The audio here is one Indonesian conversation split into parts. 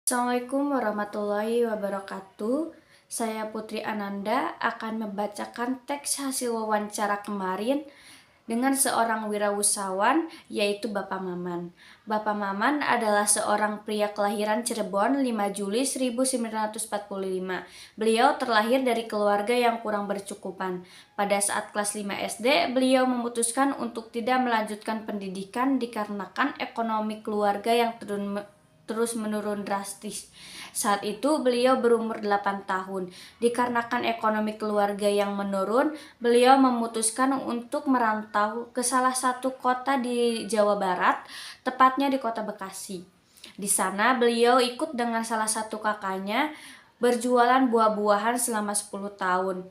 Assalamualaikum warahmatullahi wabarakatuh. Saya Putri Ananda akan membacakan teks hasil wawancara kemarin dengan seorang wirausahawan yaitu Bapak Maman. Bapak Maman adalah seorang pria kelahiran Cirebon 5 Juli 1945. Beliau terlahir dari keluarga yang kurang bercukupan. Pada saat kelas 5 SD, beliau memutuskan untuk tidak melanjutkan pendidikan dikarenakan ekonomi keluarga yang terus menurun drastis. Saat itu beliau berumur 8 tahun. Dikarenakan ekonomi keluarga yang menurun, beliau memutuskan untuk merantau ke salah satu kota di Jawa Barat, tepatnya di Kota Bekasi. Di sana beliau ikut dengan salah satu kakaknya berjualan buah-buahan selama 10 tahun.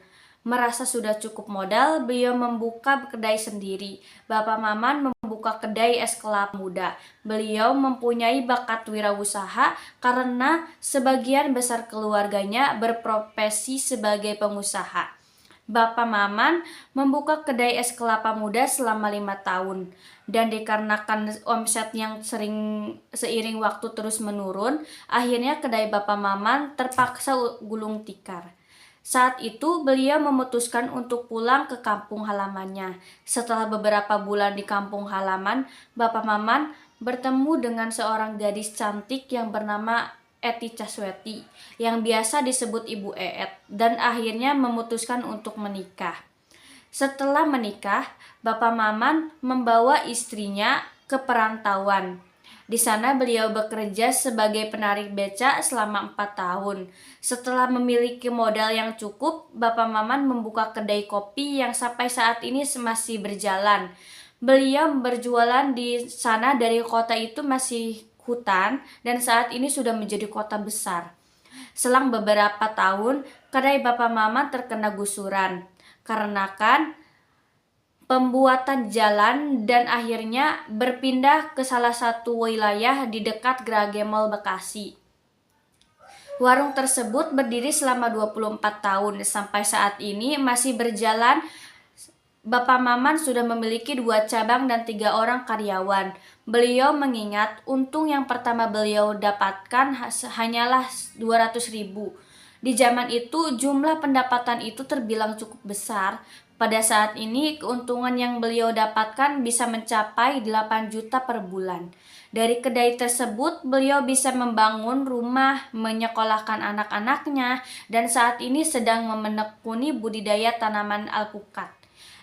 Merasa sudah cukup modal, beliau membuka kedai sendiri. Bapak Maman membuka kedai es kelapa muda. Beliau mempunyai bakat wirausaha karena sebagian besar keluarganya berprofesi sebagai pengusaha. Bapak Maman membuka kedai es kelapa muda selama 5 tahun. Dan dikarenakan omset yang seiring waktu terus menurun, akhirnya kedai Bapak Maman terpaksa gulung tikar. Saat itu beliau memutuskan untuk pulang ke kampung halamannya. Setelah beberapa bulan di kampung halaman, Bapak Maman bertemu dengan seorang gadis cantik yang bernama Eti Casweti, yang biasa disebut Ibu Eet, dan akhirnya memutuskan untuk menikah. Setelah menikah, Bapak Maman membawa istrinya ke perantauan. Di sana beliau bekerja sebagai penarik beca selama 4 tahun. Setelah memiliki modal yang cukup, Bapak Maman membuka kedai kopi yang sampai saat ini masih berjalan. Beliau berjualan di sana dari kota itu masih hutan dan saat ini sudah menjadi kota besar. Selang beberapa tahun, kedai Bapak Maman terkena gusuran. Karenakan pembuatan jalan dan akhirnya berpindah ke salah satu wilayah di dekat Grage Mall Bekasi. Warung tersebut berdiri selama 24 tahun. Sampai saat ini masih berjalan. Bapak Maman sudah memiliki 2 cabang dan 3 orang karyawan. Beliau mengingat untung yang pertama beliau dapatkan hanyalah 200.000. Di zaman itu jumlah pendapatan itu terbilang cukup besar. Pada saat ini keuntungan yang beliau dapatkan bisa mencapai 8 juta per bulan. Dari kedai tersebut beliau bisa membangun rumah, menyekolahkan anak-anaknya, dan saat ini sedang menekuni budidaya tanaman alpukat.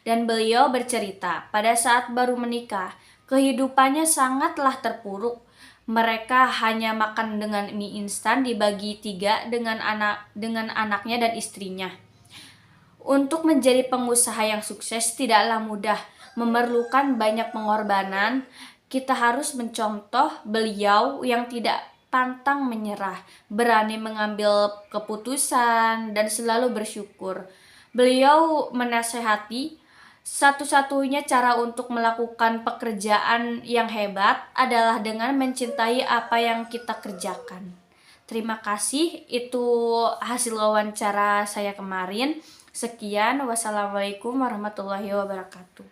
Dan beliau bercerita, pada saat baru menikah, kehidupannya sangatlah terpuruk. Mereka hanya makan dengan mie instan dibagi 3 dengan anaknya dan istrinya. Untuk menjadi pengusaha yang sukses tidaklah mudah, memerlukan banyak pengorbanan. Kita harus mencontoh beliau yang tidak pantang menyerah, berani mengambil keputusan, dan selalu bersyukur. Beliau menasehati, satu-satunya cara untuk melakukan pekerjaan yang hebat adalah dengan mencintai apa yang kita kerjakan. Terima kasih, itu hasil wawancara saya kemarin. Sekian, wassalamualaikum warahmatullahi wabarakatuh.